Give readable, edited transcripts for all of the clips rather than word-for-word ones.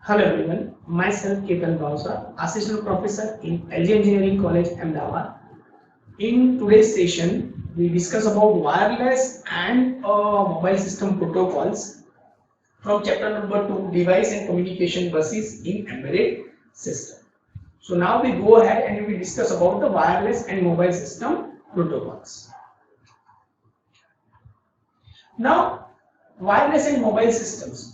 Hello everyone, myself Ketan Bausa, Assistant Professor in LG Engineering College, Ahmedabad. In today's session, we discuss about wireless and mobile system protocols from chapter number 2, Device and Communication Buses in Embedded System. So now we go ahead and we discuss about the wireless and mobile system protocols. Now, wireless and mobile systems.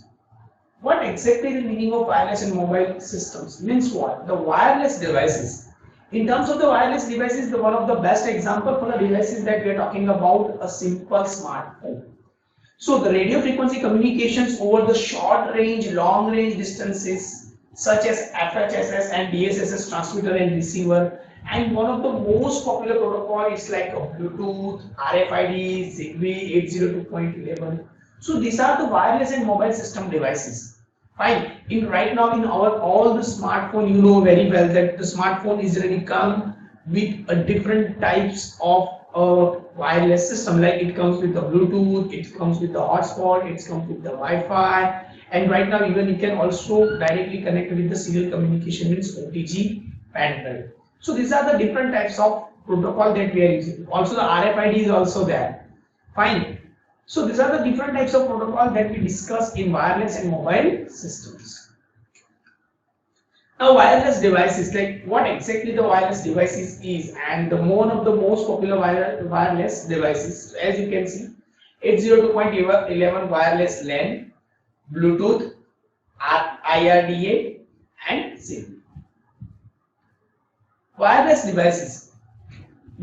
What exactly the meaning of wireless and mobile systems means? What the wireless devices, in terms of the wireless devices, the one of the best example for the devices that we are talking about, a simple smartphone. So the radio frequency communications over the short range, long range distances such as FHSS and DSSS transmitter and receiver, and one of the most popular protocol is like a Bluetooth, RFID, Zigbee 802.11. So these are the wireless and mobile system devices. Fine. In right now in our all the smartphone, you know very well that the smartphone is really come with a different types of wireless system. Like it comes with the Bluetooth, it comes with the hotspot, it comes with the Wi-Fi, and right now even you can also directly connect with the serial communication, means OTG pendrive. So these are the different types of protocol that we are using. Also the RFID is also there. Fine. So these are the different types of protocol that we discuss in wireless and mobile systems. Now wireless devices, like what exactly the wireless devices is, and one of the most popular wireless devices, as you can see, 802.11 wireless LAN, Bluetooth, IRDA and Zigbee. Wireless devices.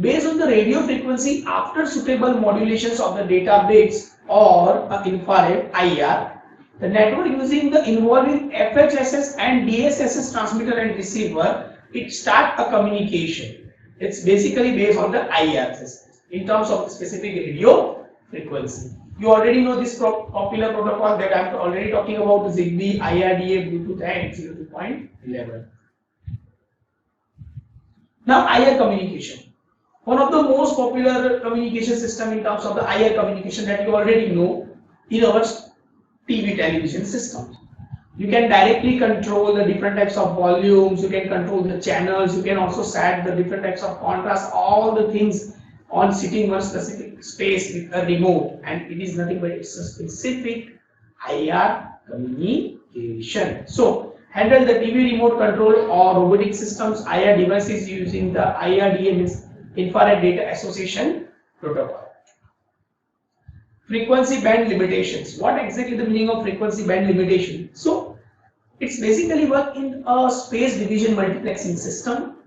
Based on the radio frequency after suitable modulations of the data bits or infrared IR, the network using the involving FHSS and DSSS transmitter and receiver, it start a communication. It's basically based on the IR system in terms of specific radio frequency. You already know this popular protocol that I'm already talking about, the Zigbee, IRDA, Bluetooth and 802.11. Now IR communication. One of the most popular communication system in terms of the IR communication that you already know in our TV television systems. You can directly control the different types of volumes, you can control the channels, you can also set the different types of contrast, all the things on sitting one specific space with a remote, and it is nothing but it's a specific IR communication. So handle the TV remote control or robotic systems IR devices using the IRDA, means Infrared Data Association Protocol. Frequency band limitations. What exactly the meaning of frequency band limitation? So it's basically work in a space division multiplexing system,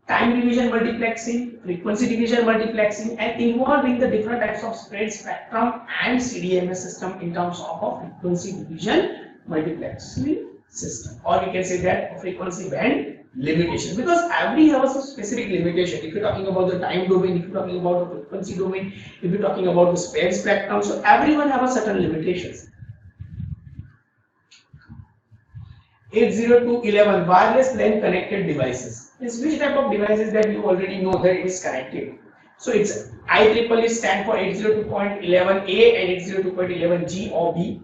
time division multiplexing, frequency division multiplexing, and involving the different types of spread spectrum and CDMA system in terms of a frequency division multiplexing system, or we can say that frequency band limitation, because every has a specific limitation. If you're talking about the time domain, if you're talking about the frequency domain, if you're talking about the spread spectrum, so everyone have a certain limitations. 802.11 wireless LAN connected devices. It's which type of devices that you already know that it is connected. So it's IEEE stand for 802.11a and 802.11g or b.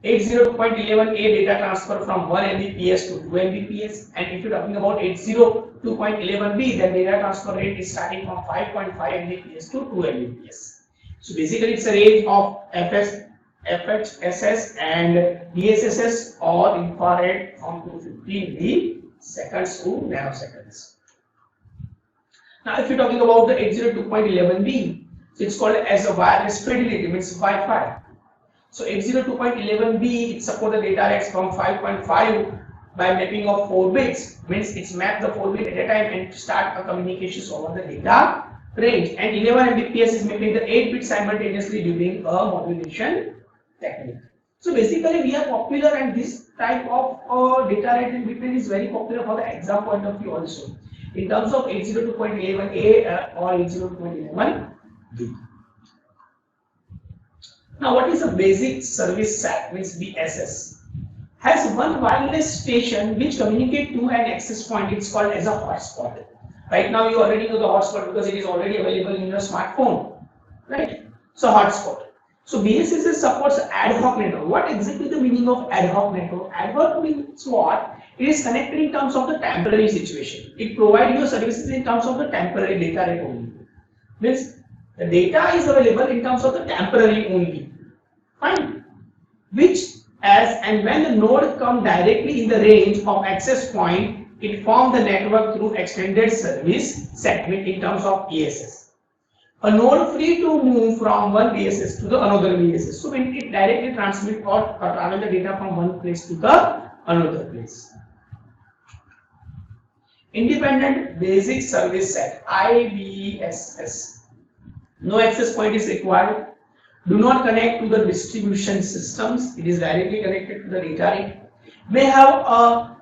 802.11a data transfer from 1 Mbps to 2 Mbps, and if you're talking about 802.11b, then data transfer rate is starting from 5.5 Mbps to 2 Mbps. So basically it's a range of FHSS and DSSS or infrared from 250 milliseconds to nanoseconds. Now if you're talking about the 802.11b, so it's called as a wireless fidelity, means Wi-Fi. So 802.11b, it supports the data rates from 5.5 by mapping of 4 bits, means it's map the 4 bit at a time and start a communications over the data range, and 11 Mbps is mapping the 8 bits simultaneously during a modulation technique. So basically we are popular, and this type of data rate in between is very popular for the exam point of view also, in terms of 802.11a or 802.11b. Now what is a basic service set, means BSS? Has one wireless station which communicate to an access point. It's called as a hotspot. Right now you already know the hotspot because it is already available in your smartphone, right? So hotspot. So BSS supports ad hoc network. What exactly the meaning of ad hoc network? Ad hoc means what? It is connected in terms of the temporary situation. It provides you services in terms of the temporary data rate only. Means the data is available in terms of the temporary only. Fine. Which as and when the node come directly in the range of access point, it forms the network through extended service segment in terms of ESS. A node free to move from one BSS to the another BSS. So when it directly transmit or travel the data from one place to the another place. Independent Basic Service Set IBSS. No access point is required. Do not connect to the distribution systems. It is directly connected to the data rate. May have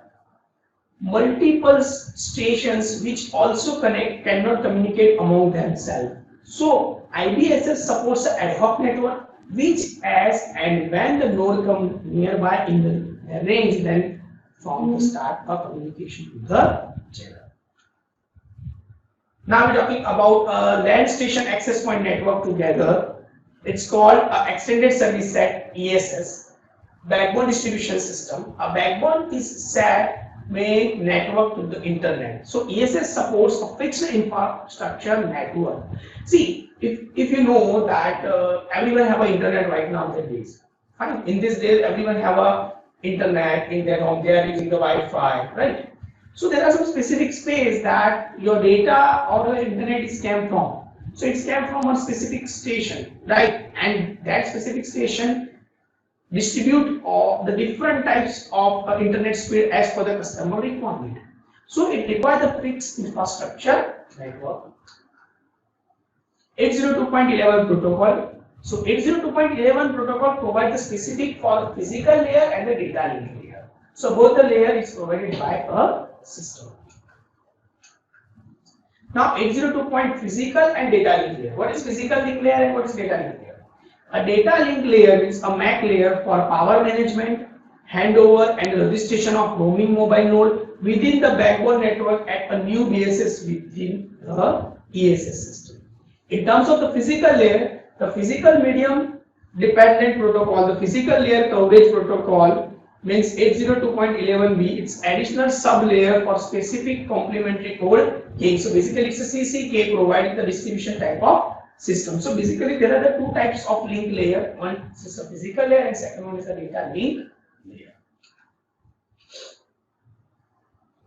multiple stations which also cannot communicate among themselves. So IBSS supports an ad hoc network which as and when the node comes nearby in the range, then from the start of communication to the channel. Now we're talking about a land station access point network together. It's called Extended Service Set ESS, backbone distribution system. A backbone is set main network to the internet. So ESS supports a fixed infrastructure network. See, if you know that everyone have an internet right now nowadays. Fine. In this day, everyone have a internet in their home. They are using the Wi-Fi, right? So there are some specific space that your data or the internet is came from. So it's came from a specific station, right? And that specific station distribute all the different types of internet speed as per the customer requirement. So it requires a fixed infrastructure network. 802.11 protocol. So 802.11 protocol provides the specific for the physical layer and the data link layer. So both the layer is provided by a system. Now 802. Physical and data link layer. What is physical link layer and what is data link layer? A data link layer is a MAC layer for power management, handover and registration of roaming mobile node within the backbone network at a new BSS within the ESS system. In terms of the physical layer, the physical medium dependent protocol, the physical layer coverage protocol means 802.11b, it's additional sub layer for specific complementary code key. So basically it's a CCK providing the distribution type of system. So basically there are the two types of link layer. One is a physical layer and second one is a data link layer.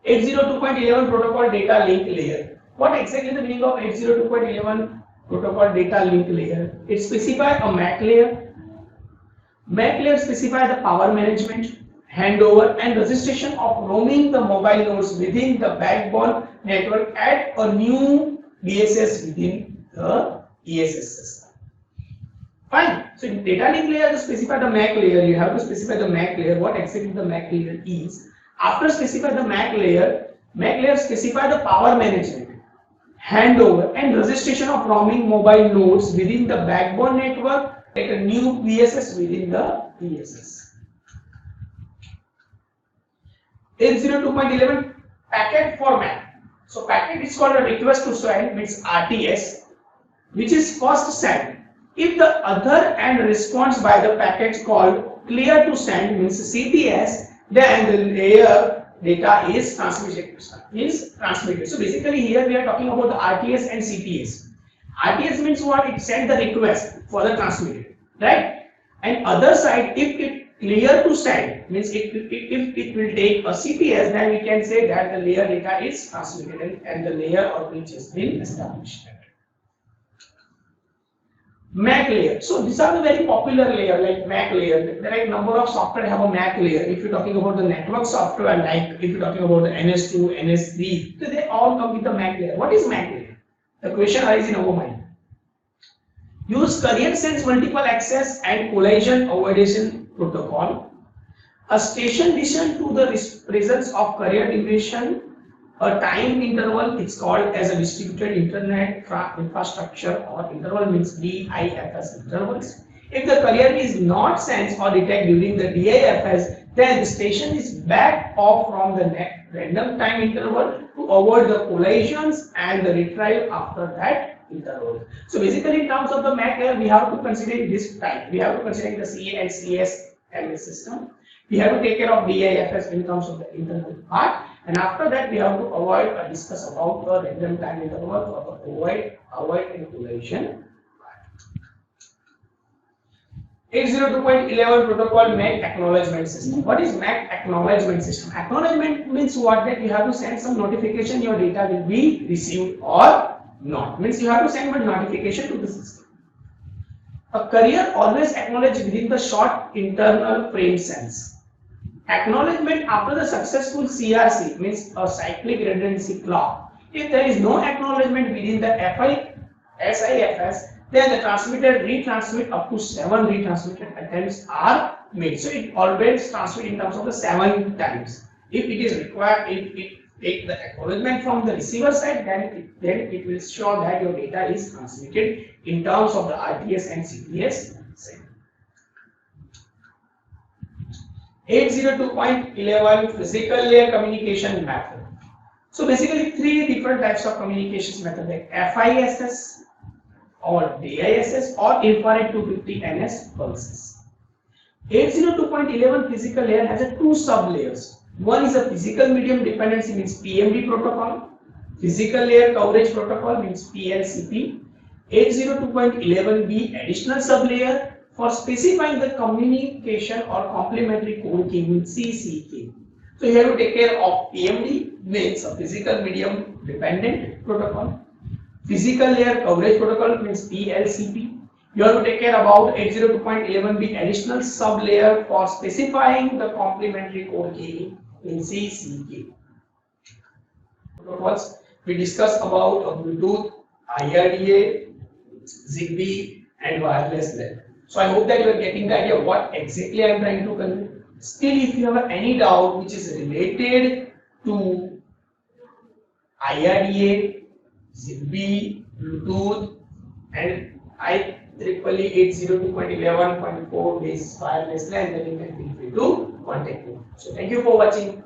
802.11 protocol data link layer. What exactly the meaning of 802.11 protocol data link layer? It specifies a MAC layer. MAC layer specifies the power management, handover and registration of roaming the mobile nodes within the backbone network at a new BSS within the ESS system. Fine. So in data link layer to specify the MAC layer, you have to specify the MAC layer, what exactly the MAC layer is. After specify the MAC layer specify the power management, handover and registration of roaming mobile nodes within the backbone network at a new BSS within the ESS. 802.11 packet format. So packet is called a request to send, means RTS, which is first sent. If the other end responds by the packet called clear to send, means CTS, then the layer data is transmitted. So basically here we are talking about the RTS and CTS. RTS means what? It sends the request for the transmitted, right? And other side, if it clear to send, means if it will take a CTS, then we can say that the layer data is transmitted and the layer of which has been established. MAC layer. So these are the very popular layer like MAC layer. There are a number of software have a MAC layer. If you're talking about the network software, like if you're talking about the NS2, NS3, so they all come with the MAC layer. What is MAC layer? The question arises in our mind. Use carrier sends multiple access and collision avoidance protocol. A station listen to the presence of carrier duration. A time interval is called as a distributed internet infrastructure, or interval means DIFS intervals. If the carrier is not sensed or detected during the DIFS, then the station is back off from the random time interval to avoid the collisions and the retrieve after that interval. So basically in terms of the MAC layer, we have to consider this type. We have to consider the CA and CS MS system. We have to take care of DIFS in terms of the internal part, and after that we have to avoid or discuss about the random time interval or the avoid and collision. 802.11 protocol MAC acknowledgement system. What is MAC acknowledgement system? Acknowledgement means what? That you have to send some notification your data will be received or not. Means you have to send one notification to the system. A carrier always acknowledges within the short internal frame sense. Acknowledgement after the successful CRC means a cyclic redundancy clock. If there is no acknowledgement within the SIFS, then the transmitter retransmit up to 7 retransmitted attempts are made. So it always transmit in terms of the 7 times. If it is required, if it take the acknowledgement from the receiver side, then it will show that your data is transmitted in terms of the RTS and CTS segment. 802.11 physical layer communication method. So basically 3 different types of communications method, like FISS or DISS or infrared 250 NS pulses. 802.11 physical layer has a 2 sub layers. One is a physical medium dependency, means PMD protocol. Physical layer coverage protocol, means PLCP. 802.11b additional sub layer for specifying the communication or complementary code key, means CCK. So you have to take care of PMD, means a physical medium dependent protocol. Physical layer coverage protocol, means PLCP. You have to take care about 802.11b additional sub layer for specifying the complementary code key in CCK. Protocols we discussed about Bluetooth, IRDA, ZigBee, and wireless LAN. So I hope that you are getting the idea of what exactly I am trying to convey. Still, if you have any doubt which is related to IRDA, ZigBee, Bluetooth, and IEEE 802.11.4 based wireless LAN, then you can feel free to contact me. So thank you for watching.